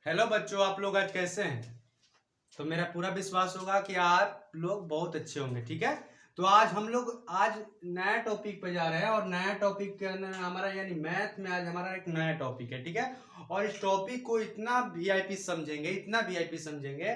Hello बच्चों, आप लोग आज कैसे हैं? तो मेरा पूरा विश्वास होगा कि आप लोग बहुत अच्छे होंगे। ठीक है, तो आज हम लोग नया टॉपिक पे जा रहे हैं और नया टॉपिक के अंदर हमारा यानी मैथ में आज हमारा एक नया टॉपिक है। ठीक है, और इस टॉपिक को इतना वीआईपी समझेंगे, इतना वीआईपी समझेंगे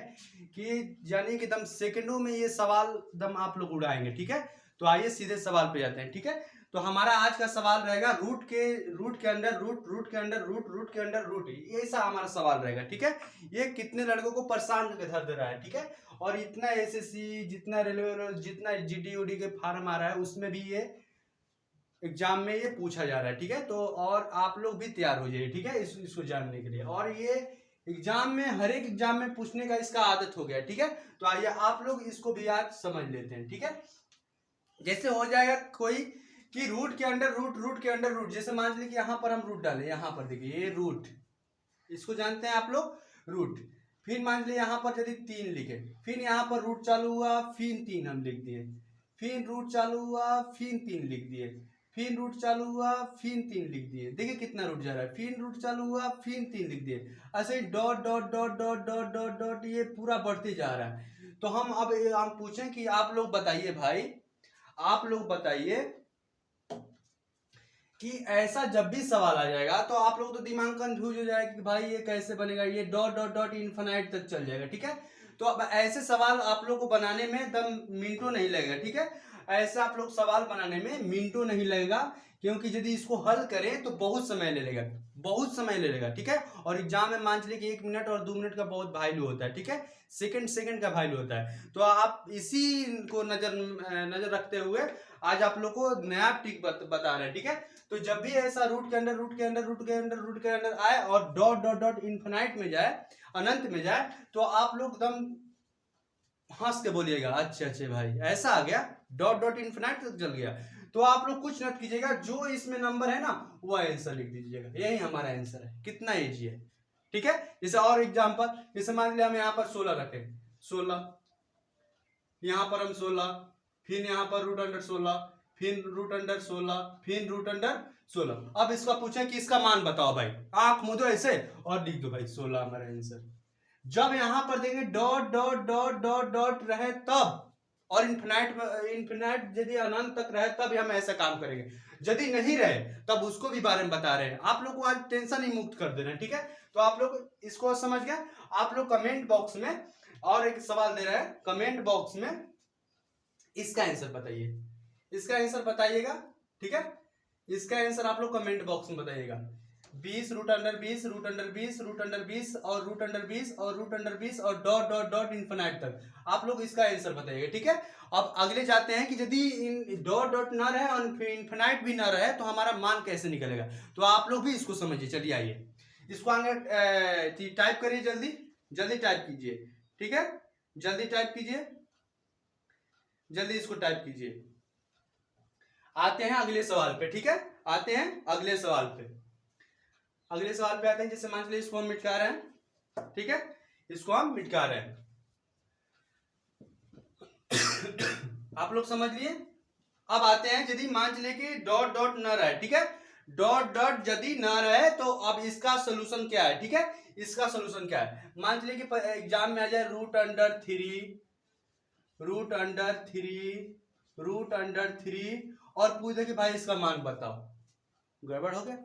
कि यानी कि दम सेकंडों में ये सवाल दम आप लोग उड़ाएंगे। ठीक है, तो आइए सीधे सवाल पे जाते हैं। ठीक है, तो हमारा आज का सवाल रहेगा रूट के अंडर रूट के अंडर रूट के अंडर रूट, ऐसा हमारा सवाल रहेगा। ठीक है, ये कितने लड़कों को परेशान करके धर दे रहा है। ठीक है, और इतना एसएससी, जितना रेलवे, जितना जीडी उडी के फार्म आ रहा है उसमें भी ये एग्जाम में ये पूछा जा रहा है। ठीक है, तो और आप लोग भी तैयार हो जाइए। ठीक है, इसको जानने के लिए, और ये एग्जाम में हर एक एग्जाम में पूछने का इसका आदत हो गया। ठीक है, तो आइए आप लोग इसको भी आज समझ लेते हैं। ठीक है, जैसे हो जाएगा कोई कि रूट के अंडर रूट के अंडर रूट, जैसे मान लीजिए कि यहाँ पर हम रूट डालें, यहाँ पर देखिए ये रूट, इसको जानते हैं आप लोग रूट। फिर मान लीजिए यहाँ पर यदि 3 लिखे, फिर यहाँ पर रूट चालू हुआ, फिर 3 हम लिख दिए, फिर रूट चालू हुआ, फिर 3 लिख दिए, फिर रूट चालू हुआ, फिर 3 लिख दिए। देखिए कितना रूट जा रहा है, फिर रूट चालू हुआ, फिर 3 लिख दिए। ऐसे ही dot dot dot dot dot dot dot ये पूरा बढ़ते जा रहा है। तो हम पूछें कि आप लोग बताइए भाई, आप लोग बताइए कि ऐसा जब भी सवाल आ जाएगा तो आप लोग तो दिमाग कंफ्यूज हो जाएगा कि भाई ये कैसे बनेगा, ये डॉट डॉट डॉट इनफिनाइट तक चल जाएगा। ठीक है, तो अब ऐसे सवाल आप लोग को बनाने में दम मिनटों नहीं लगेगा। ठीक है, ऐसा आप लोग सवाल बनाने में मिनटों नहीं लगेगा, क्योंकि यदि इसको हल करें तो बहुत समय ले लेगा, बहुत समय ले लेगा। ठीक है, और एग्जाम में मान चलिए कि 1 मिनट और 2 मिनट का बहुत वैल्यू होता है। ठीक है, सेकंड सेकंड का वैल्यू होता है। तो आप इसी को नजर रखते हुए आज आप लोग को नया ट्रिक बता रहे हैं। ठीक है, तो जब भी ऐसा रूट के अंदर रूट के अंदर रूट के अंदर रूट के अंदर आए और डॉट डॉट डॉट इनफिनाइट में जाए, अनंत में जाए, तो आप लोग एकदम हंस के बोलिएगा अच्छे अच्छे भाई ऐसा आ गया, डॉट डॉट इनफिनाइट तक चल गया। तो आप लोग कुछ मत कीजिएगा, जो इसमें नंबर है ना वो आंसर लिख दीजिएगा, यही हमारा आंसर है। कितना इजी है। ठीक है, जैसे और एग्जांपल, जैसे मान लिया हम यहाँ पर 16 रखें, 16, यहाँ पर हम 16, फिर यहाँ पर रूट अंडर 16, फिर रूट अंडर 16, फिर रूट अंडर 16। अब इसका पूछें कि इसका मान बताओ भाई, आंख मूंदो ऐसे और लिख दो भाई 16 हमारा आंसर। जब यहां पर देंगे dot dot dot dot dot रहे तब, और इन्फिनाइट इन्फिनाइट यदि अनंत तक रहे तब हम ऐसा काम करेंगे। यदि नहीं रहे तब उसको भी बारे में बता रहे हैं आप लोग को, आज टेंशन ही मुक्त कर दे रहे हैं। ठीक है, तो आप लोग इसको समझ गए। आप लोग कमेंट बॉक्स में और एक सवाल दे रहे हैं, कमेंट बॉक्स में इसका आंसर बताइए, इसका आंसर बताइएगा। ठीक है, इसका आंसर आप लोग कमेंट बॉक्स में बताइएगा। 20 root under 20 root under 20 root under 20 और रूट अंडर 20 और रूट अंडर 20 और डॉट डॉट डॉट इनफिनाइट तक आप लोग इसका आंसर बताइएगा। ठीक है, अब अगले जाते हैं कि यदि डॉट डॉट ना रहे और इनफिनाइट भी ना रहे तो हमारा मान कैसे निकलेगा। तो आप लोग भी इसको समझिए। चलिए आइए इसको आगे टाइप करिए, जल्दी जल्दी टाइप कीजिए। ठीक है, जल्दी टाइप कीजिए, जल्दी इसको टाइप कीजिए। आते हैं अगले सवाल पे। ठीक है, आते हैं अगले सवाल पे, अगले सवाल पे आते हैं। जैसे मान लीजिए इसको हम मिटका रहे हैं। ठीक है, इसको हम मिटका रहे हैं। आप लोग समझ लिए। अब आते हैं यदि मान लीजिए कि डॉट डॉट न रहे। ठीक है, डॉट डॉट यदि न रहे तो अब इसका सोल्यूशन क्या है। ठीक है, इसका सोल्यूशन क्या है, मान लीजिए कि एग्जाम में आ जाए root under 3 root under 3 root under 3 और पूछ दे कि भाई इसका मान बताओ, गड़बड़ हो गया।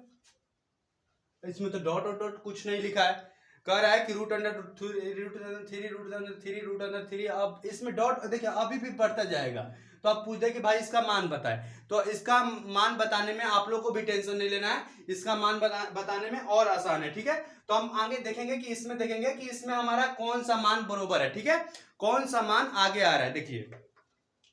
इसमें तो डॉट डॉट डॉट कुछ नहीं लिखा है, कह रहा है कि root under 3 root under 3 root under 3 root under 3। अब इसमें डॉट देखिए अभी भी बढ़ता जाएगा, तो आप पूछ दे कि भाई इसका मान बताए। तो इसका मान बताने में आप लोग को भी टेंशन नहीं लेना है, इसका मान बताने में और आसान है। ठीक है, तो हम आगे देखेंगे कि इसमें देखेंगे कि इसमें हमारा कौन सा मान बरोबर है। ठीक है, कौन सा मान आगे आ रहा है, देखिए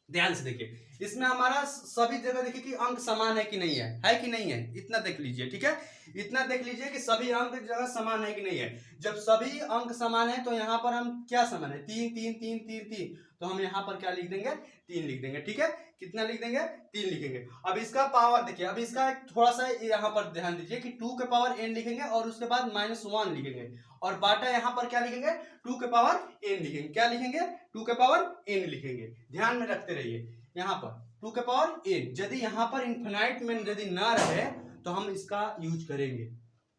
ध्यान से देखिए। इसमें हमारा सभी जगह देखिए कि अंक समान है कि नहीं है कि नहीं है, इतना देख लीजिए। ठीक है, इतना देख लीजिए कि सभी अंक जगह समान है कि नहीं है। जब सभी अंक समान है तो यहाँ पर हम क्या समान है, 3 3 3 3 3, तो हम यहाँ पर क्या लिख देंगे, 3 लिख देंगे। ठीक है, कितना लिख देंगे, 3 लिखेंगे। अब इसका पावर देखिए, अब इसका थोड़ा सा यहाँ पर ध्यान दीजिए कि 2 के पावर n लिखेंगे और उसके बाद -1 लिखेंगे, और बाटा यहाँ पर क्या लिखेंगे, 2 के पावर n लिखेंगे। क्या लिखेंगे, 2 के पावर n लिखेंगे। ध्यान में रखते रहिए, यहाँ पर 2 के पावर n। यदि यहाँ पर इनफिनाइट में यदि ना रहे तो हम इसका यूज करेंगे।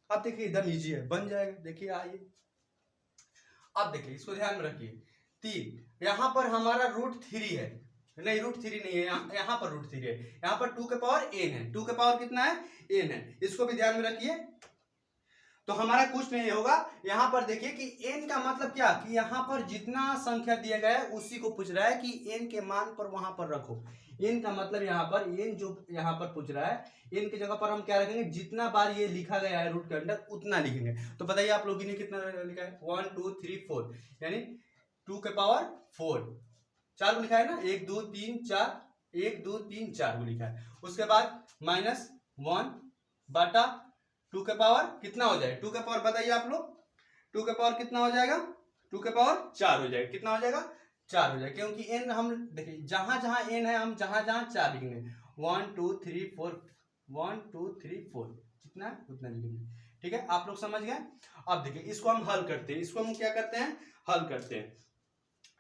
अब देखिए एकदम इजी है, बन जाएगा। देखिए आइए अब देखिए इसको ध्यान में रखिए, 3 यहाँ पर हमारा √3 है, नहीं √3 नहीं है, यहाँ पर √3 है, यहाँ पर 2 के पावर n है, 2 के पावर कितना है n है, इसको भी ध्यान में रखिए। तो हमारा कुछ नहीं होगा, यहाँ पर देखिए कि n का मतलब क्या, कि यहाँ पर जितना संख्या दिया गया है उसी को पूछ रहा है कि n के मान पर वहां पर रखो। n का मतलब यहाँ पर n जो यहाँ पर पूछ रहा है, n की जगह पर हम क्या रखेंगे, जितना बार ये लिखा गया है रूट के अंदर उतना लिखेंगे। तो बताइए आप लोगों ने कितना लिखा है, 1 2 3 4, यानी 2 के पावर 4, 4 को लिखा है ना, 1 2 3 4, 1 2 3 4 को लिखा है। उसके बाद -1 बटा 2 के पावर कितना हो जाएगा, 2 के पावर बताइए आप लोग, 2 के पावर कितना हो जाएगा, 2 के पावर 4 हो जाएगा, कितना हो जाएगा 4 हो जाएगा, क्योंकि n हम देखिए जहां जहां n है हम जहां जहां 4 लिखेंगे, 1 2 3 4, 1 2 3 4 कितना उतना लिखेंगे, ठीक है, आप लोग समझ गए। अब देखिए इसको हम हल करते हैं, इसको हम क्या करते हैं, हल करते हैं।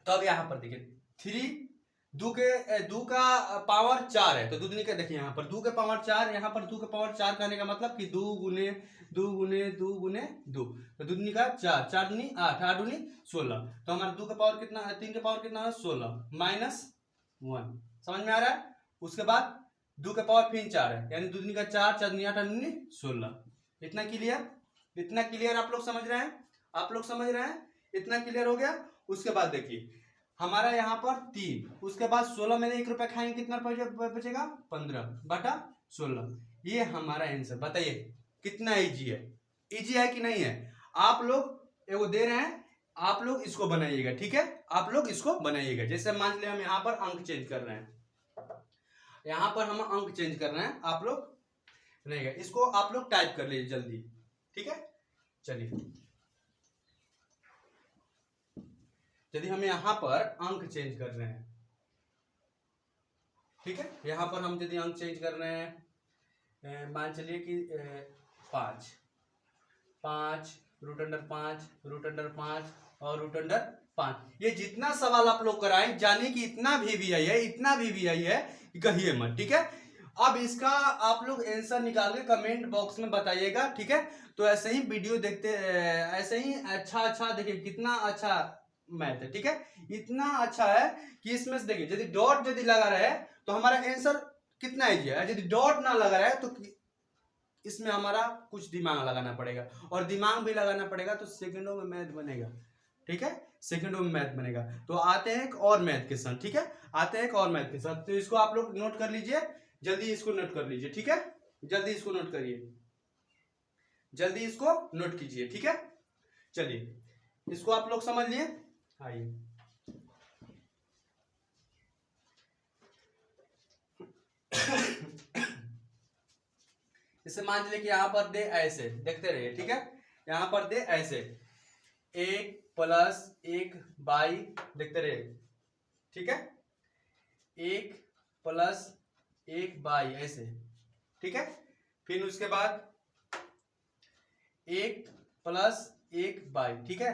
तो अब यहाँ पर देखिए 3 2 का पावर 4 है, तो दूधनी का देखिए यहाँ पर 2 के पावर 4, यहाँ पर 2 के पावर 4 करने का मतलब कि 2 गुने 2 गुने 2 गुने 2, तो दूधनी का 4, 4 दूनी 8, 8 दूनी 16, तो हमारा 2 के पावर कितना है, 3 के पावर कितना है 16 -1, समझ में आ रहा है। उसके बाद 2 के पावर फिर 4 है, यानी दूधनी का 4, 4 दूनी 8, 8 दूनी 16, इतना क्लियर, इतना क्लियर आप लोग समझ रहे हैं, आप लोग समझ रहे हैं, इतना क्लियर हो गया। उसके बाद देखिए हमारा यहाँ पर 3, उसके बाद 16 में 1 रुपया खाएंगे, कितना बचेगा 15 बटा 16, ये हमारा आंसर। बताइए कितना इजी है, इजी है कि नहीं है। आप लोग एगो दे रहे हैं, आप लोग इसको बनाइएगा, ठीक है, आप लोग इसको बनाइएगा। जैसे मान लिया हम यहाँ पर अंक चेंज कर रहे हैं, यहाँ पर हम अंक चेंज कर रहे हैं, आप लोग बनाइएगा, इसको आप लोग टाइप कर लीजिए जल्दी, ठीक है। चलिए यदि हम यहाँ पर अंक चेंज कर रहे हैं, ठीक है, यहाँ पर हम यदि अंक चेंज कर रहे हैं, मान चलिए कि 5 5 √5 √5 और √5, ये जितना सवाल आप लोग कराएं, जाने कि इतना VVI है, इतना VVI है कि कहिए मत, ठीक है। अब इसका आप लोग आंसर निकाल के कमेंट बॉक्स में बताइएगा, ठीक है। तो ऐसे ही वीडियो देखते, ऐसे ही अच्छा देखिए कितना अच्छा मैथ है, ठीक है, इतना अच्छा है कि इसमें से देखिए यदि डॉट यदि लगा रहे तो हमारा आंसर कितना इजी है, यदि डॉट ना लगा रहे तो इसमें हमारा कुछ दिमाग लगाना पड़ेगा, और दिमाग भी लगाना पड़ेगा तो सेकंडों में मैथ बनेगा, ठीक है, सेकंडों में मैथ बनेगा। तो आते हैं एक और मैथ के साथ, ठीक है, आते हैं एक और मैथ के साथ। तो इसको आप लोग नोट कर लीजिए, जल्दी इसको नोट कर लीजिए, ठीक है, जल्दी इसको नोट करिए, जल्दी इसको नोट कीजिए, ठीक है। चलिए इसको आप लोग समझ लिए, आइए इसे मान लीजिए कि यहां पर दे ऐसे, देखते रहिए, ठीक है, यहां पर दे ऐसे 1 + 1 बाई, देखते रहिए, ठीक है, 1 + 1 बाई ऐसे, ठीक है। फिर उसके बाद 1 + 1 बाई, ठीक है,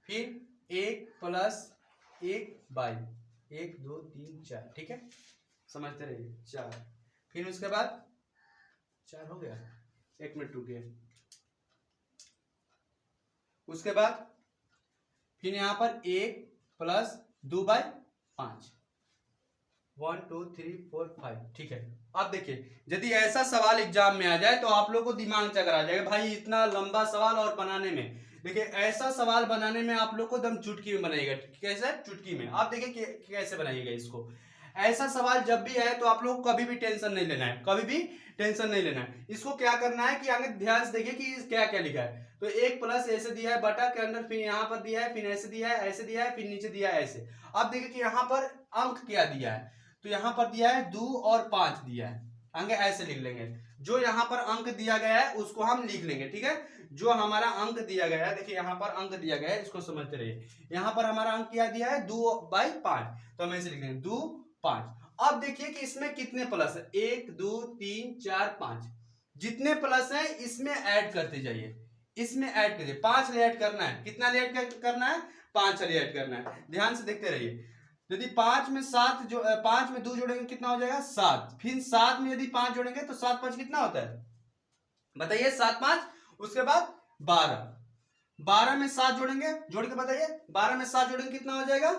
फिर 1 + 1 बाई, 1 2 3 4, ठीक है, समझते रहिए, 4, फिर उसके बाद 4 हो गया, 1 मिनट रुकिए, उसके बाद फिर यहां पर 1 + 2/5, 1 2 3 4 5, ठीक है। अब देखिए यदि ऐसा सवाल एग्जाम में आ जाए तो आप लोग को दिमाग चकरा जाएगा, भाई इतना लंबा सवाल और बनाने में, देखिए ऐसा सवाल बनाने में आप लोग को एकदम चुटकी में बनाइएगा, कैसे चुटकी में, आप देखिए कैसे बनाइएगा इसको। ऐसा सवाल जब भी आए तो आप लोग को कभी भी टेंशन नहीं लेना है, कभी भी टेंशन नहीं लेना है। इसको क्या करना है कि आगे ध्यान से देखिए कि क्या क्या लिखा है। तो 1 + ऐसे दिया है बटा के अंदर, फिर यहाँ पर दिया है, फिर ऐसे दिया है, ऐसे दिया है, फिर नीचे दिया है ऐसे। अब देखिए कि यहाँ पर अंक क्या दिया है, तो यहाँ पर दिया है 2 और 5 दिया है, आगे ऐसे लिख लेंगे। जो यहाँ पर अंक दिया गया है उसको हम लिख लेंगे, ठीक है। जो हमारा अंक दिया गया है, देखिए यहाँ पर अंक दिया गया है, इसको समझते रहिए। यहाँ पर हमारा अंक क्या दिया है 2/5, तो हम ऐसे लिख लेंगे 2 5। अब देखिए कि इसमें कितने प्लस है, 1 2 3 4 5, जितने प्लस है इसमें ऐड करते जाइए, इसमें ऐड करिए, 5 ले ऐड करना है, कितना ले ऐड करना है, 5 ले ऐड करना है। ध्यान से देखते रहिए, यदि 5 में 7 जो 5 में 2 जोड़ेंगे कितना हो जाएगा 7, फिर 7 में यदि 5 जोड़ेंगे तो 7 5 कितना होता है, बताइए 7 5, उसके बाद 12, 12 में 7 जोड़ेंगे, जोड़ के बताइए 12 में 7 जोड़ेंगे कितना हो जाएगा,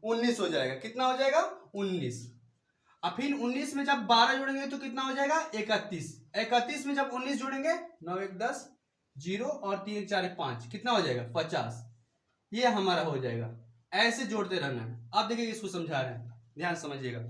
19 हो जाएगा। कितना हो जाएगा, 19। अब फिर 19 में जब 12 जोड़ेंगे तो कितना हो जाएगा, 31। 31 में जब 19 जोड़ेंगे, 9 1 10, 0 और 3 4 5, कितना हो जाएगा, 50। ये हमारा हो जाएगा। ऐसे जोड़ते रहना है। अब देखिए इसको समझा रहे हैं, ध्यान समझिएगा।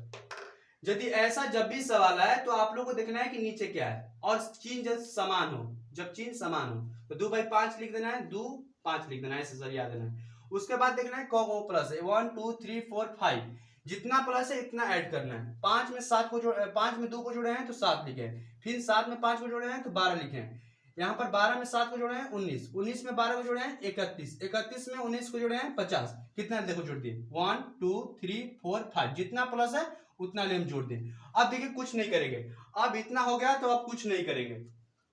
यदि ऐसा जब भी सवाल आए तो आप लोग को देखना है कि नीचे क्या है, और चिन्ह जब समान हो, जब चिन्ह समान हो तो 2/5 लिख देना है, 2 5 लिख देना है, ऐसे सर याद देना है। उसके बाद देखना है को प्लस है, 1 2 3 4 5, जितना प्लस है इतना ऐड करना है। 5 में 7 को जोड़, 5 में 2 को जोड़े हैं तो 7 लिखे हैं, फिर 7 में 5 को जोड़े हैं तो 12 लिखे हैं। यहाँ पर 12 में 7 को जोड़े हैं 19, 19 में 12 को जोड़े हैं 31, 31 में 19 को जोड़े हैं 50। कितना देखो जोड़ दिए, 1 2 3 4 5, जितना प्लस है उतना ले हम जोड़ दें। अब देखिए कुछ नहीं करेंगे, अब इतना हो गया तो अब कुछ नहीं करेंगे,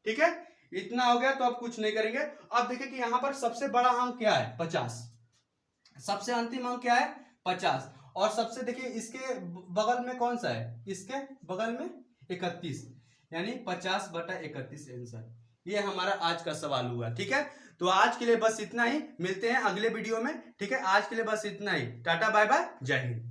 ठीक है, इतना हो गया तो अब कुछ नहीं करेंगे। अब देखिए कि यहाँ पर सबसे बड़ा अंक क्या है, 50, सबसे अंतिम अंक क्या है, 50, और सबसे देखिए इसके बगल में कौन सा है, इसके बगल में 31, यानी 50/31 आंसर। ये हमारा आज का सवाल हुआ, ठीक है। तो आज के लिए बस इतना ही, मिलते हैं अगले वीडियो में, ठीक है। आज के लिए बस इतना ही, टाटा बाय बाय, जय हिंद।